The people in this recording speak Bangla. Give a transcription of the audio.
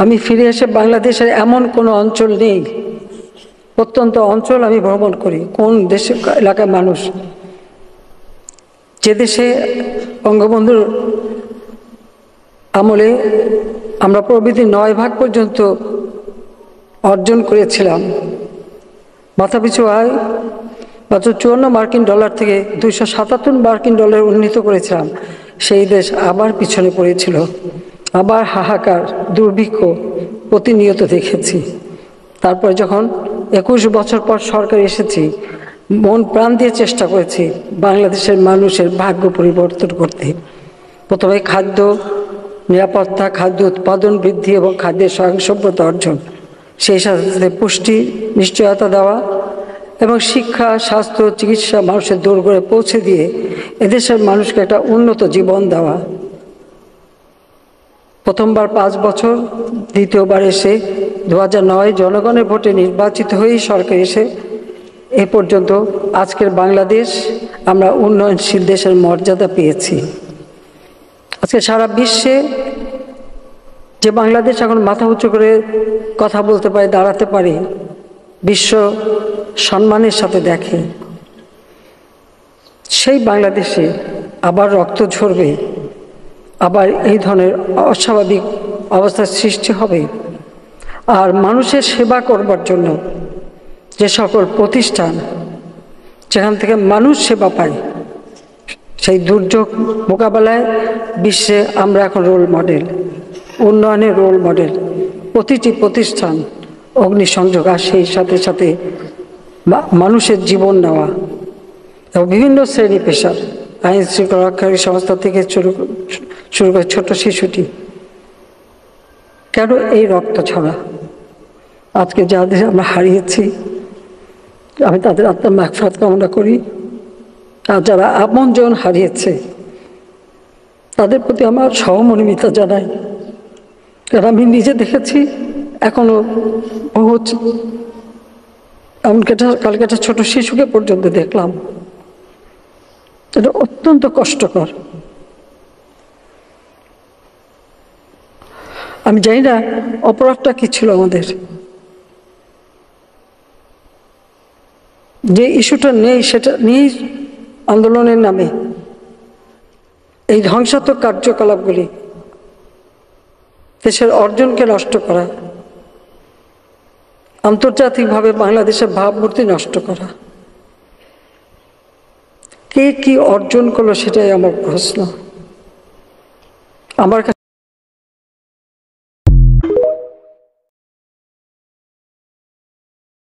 আমি ফিরে এসে বাংলাদেশের এমন কোনো অঞ্চল নেই, প্রত্যন্ত অঞ্চল আমি ভ্রমণ করি। কোন দেশে এলাকার মানুষ, যে দেশে বঙ্গবন্ধুর আমলে আমরা প্রবৃদ্ধি 9 ভাগ পর্যন্ত অর্জন করেছিলাম, মাথাপিছু আয় মাত্র 54 মার্কিন ডলার থেকে 277 মার্কিন ডলার উন্নীত করেছিলাম, সেই দেশ আবার পিছনে পড়েছিল। আবার হাহাকার, দুর্ভিক্ষ প্রতিনিয়ত দেখেছি। তারপরে যখন 21 বছর পর সরকার এসেছি, মন প্রাণ দিয়ে চেষ্টা করেছি বাংলাদেশের মানুষের ভাগ্য পরিবর্তন করতে। প্রথমে খাদ্য নিরাপত্তা, খাদ্য উৎপাদন বৃদ্ধি এবং খাদ্যের স্বয়ংসম্পূর্ণতা অর্জন, সেই সাথে পুষ্টি নিশ্চয়তা দেওয়া এবং শিক্ষা, স্বাস্থ্য, চিকিৎসা মানুষের দোরগোড়ায় পৌঁছে দিয়ে এদেশের মানুষকে একটা উন্নত জীবন দেওয়া। প্রথমবার 5 বছর, দ্বিতীয়বার এসে 2009 জনগণের ভোটে নির্বাচিত হয়েই সরকার এসে এ পর্যন্ত আজকের বাংলাদেশ আমরা উন্নয়নশীল দেশের মর্যাদা পেয়েছি। আজকে সারা বিশ্বে যে বাংলাদেশ এখন মাথা উঁচু করে কথা বলতে পারে, দাঁড়াতে পারে, বিশ্ব সম্মানের সাথে দেখে, সেই বাংলাদেশে আবার রক্ত ঝরবে, আবার এই ধরনের অস্বাভাবিক অবস্থার সৃষ্টি হবে। আর মানুষের সেবা করবার জন্য যে সকল প্রতিষ্ঠান যেখান থেকে মানুষ সেবা পায়, সেই দুর্যোগ মোকাবেলায় বিশ্বে আমরা এখন রোল মডেল, উন্নয়নের রোল মডেল। প্রতিটি প্রতিষ্ঠান অগ্নিসংযোগ, আর সেই সাথে সাথে মানুষের জীবন নেওয়া এবং বিভিন্ন শ্রেণী পেশার, আইন শৃঙ্খলা রক্ষাকারী সংস্থা থেকে শুরু করে ছোট শিশুটি, কেন এই রক্ত ছড়া? আজকে যাদের আমরা হারিয়েছি, আমি তাদের আত্মার মাগফিরাত কামনা করি। আর যারা আপনজন হারিয়েছে তাদের প্রতি আমার সহমর্মিতা জানাই। কারণ আমি নিজে দেখেছি, এখনো বহু, এমনকি কালকে একটা ছোট শিশুকে পর্যন্ত দেখলাম। এটা অত্যন্ত কষ্টকর। আমি জানি না অপরাধটা কি ছিল আমাদের, যে ইস্যুটা নেই সেটা নিয়েই আন্দোলনের নামে এই ধ্বংসাত্মক কার্যকলাপগুলি, দেশের অর্জনকে নষ্ট করা, আন্তর্জাতিকভাবে বাংলাদেশের ভাবমূর্তি নষ্ট করা, কে কি অর্জন করলো সেটাই আমার প্রশ্ন। আমার কাছে